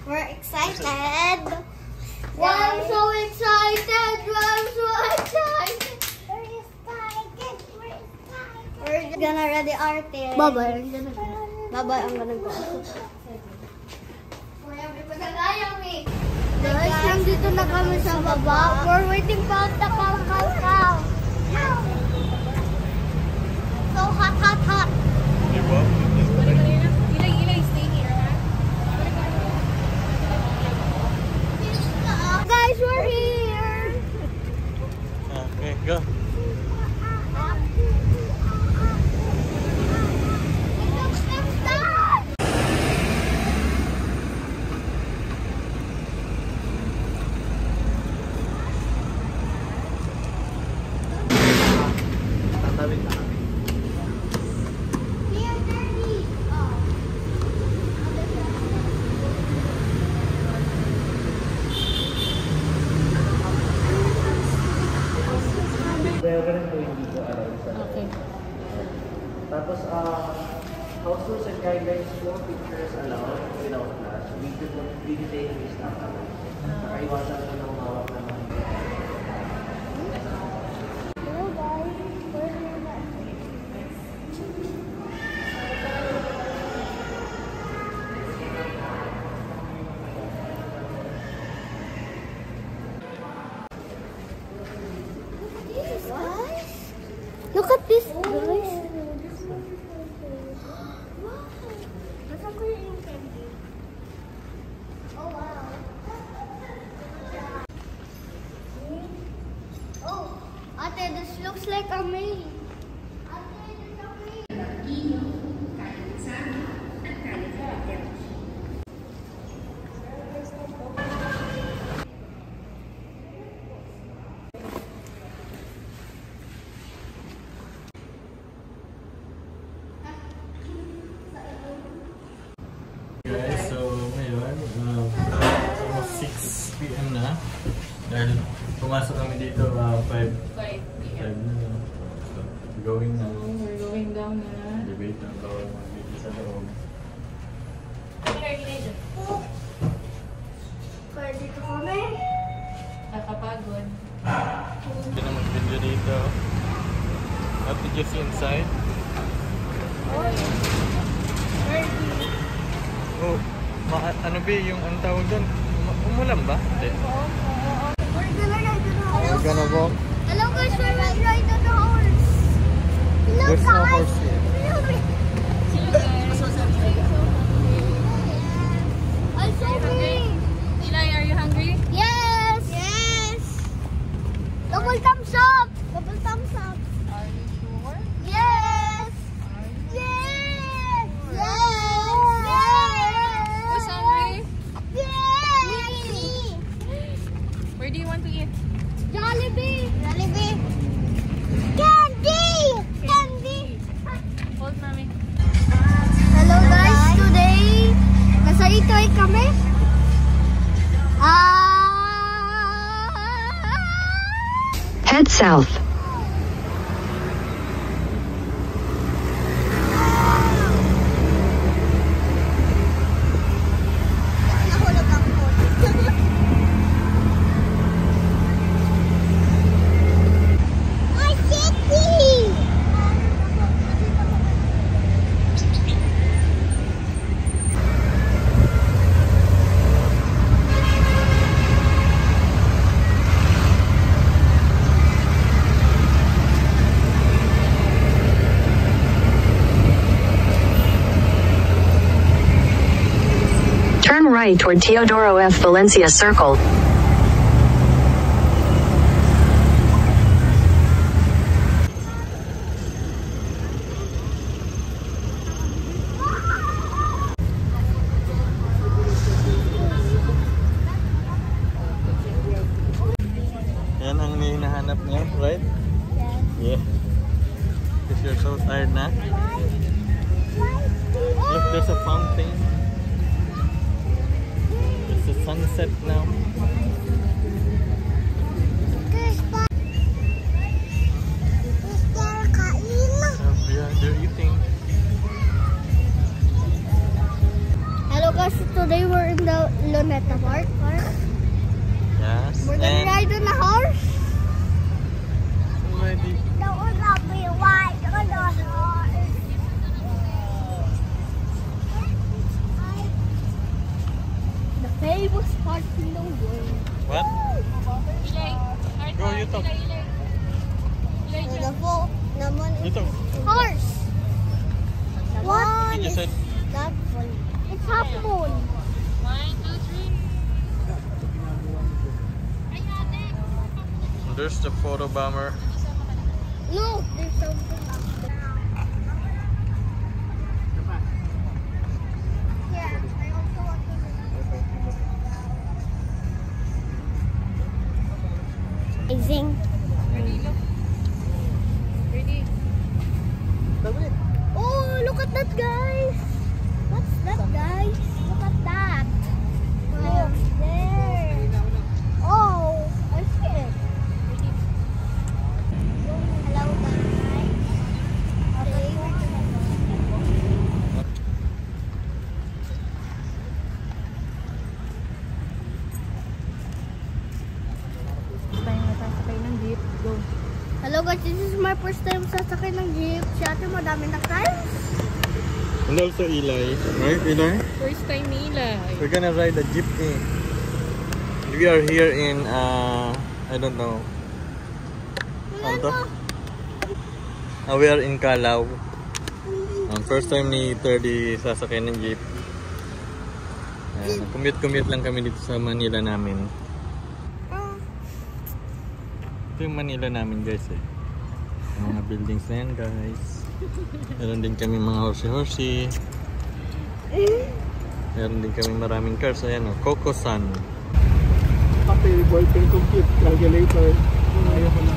We're excited. Wow, I'm so excited. I'm so excited. We're gonna ready our thing. Bye-bye. Bye-bye. I'm gonna go. Guys, nandito na kami sa baba. We're waiting for the cow. So hot. Ilay, stay here, ha? Guys, we're here. Okay, go. Okay. Tapos, house rules and guidelines po, pictures allowed without flash. Video is not allowed. Nakaiwasan po ng mawak naman. Look at this, guys. Oh, wow. Oh, Ate, this looks like a maze. Guys, so ngayon, almost 6 PM na. Dahil pumasok kami dito 5 PM. na. So, going na. We're going down na. Debate ang bawal mga video sa loob. Kaya dito kami. Nakapagod. Hindi na mag-video dito. What did you see inside? Oh, ano ba yung ang tawag doon? Umulan ba? Hindi. We're gonna walk. Hello guys, we're ride on the horse. Hello There's guys. no horse here. See you guys. I'm so hungry. Eli, are you hungry? Yes. Yes. Double thumbs up. Double thumbs up. Are you sure? Yes. Yes. Yes. Who's hungry? Yes. Where do you want to eat? Jollibee. Jollibee. Candy. Candy. Hold, mommy. Hello guys, today nasa Itoy kami. Head south. Nahulog ang phone. My city! Turn right toward Teodoro F. Valencia Circle. Yan ang hinahanap niya, right? Yeah. Because you're so tired na. Look, there's a fountain. It's a sunset now. Yeah, they're eating. Hello guys, today we're in the famous part in the world. What? Ilay. Heart, Go, heart. you talk. Ilay, ilay. Ilay, So dyan. the four naman You talk. horse. One You just is said. that one. It's half moon. 1, 2, 3. There's the photo bomber. No, there's something after. Yeah, I also want to amazing. Ready, look. Ready. Oh, look at that, guys. What's that, guys? Look at that. Oh, there. Oh, I see it. Hello, guys. Okay. Tayo na tayo sakay ng jeep. Go. Hello guys, this is my first time sasakay ng jeep. Si ate madami na times. And also Eli. Right, Eli? First time ni Ilay. We're gonna ride a jeepney. We are here in, I don't know. Ano to? We are in Calao. First time ni 30 sasakay ng jeep. Commute lang kami dito sa Manila namin. Ito yung Manila namin guys eh. Yung mga buildings na yan guys. Meron din kami mga horsey-horsey. Meron din kami maraming cars. Ayan o, Coco-san. Happy boyfriend compute calculator. Ayaw ko na.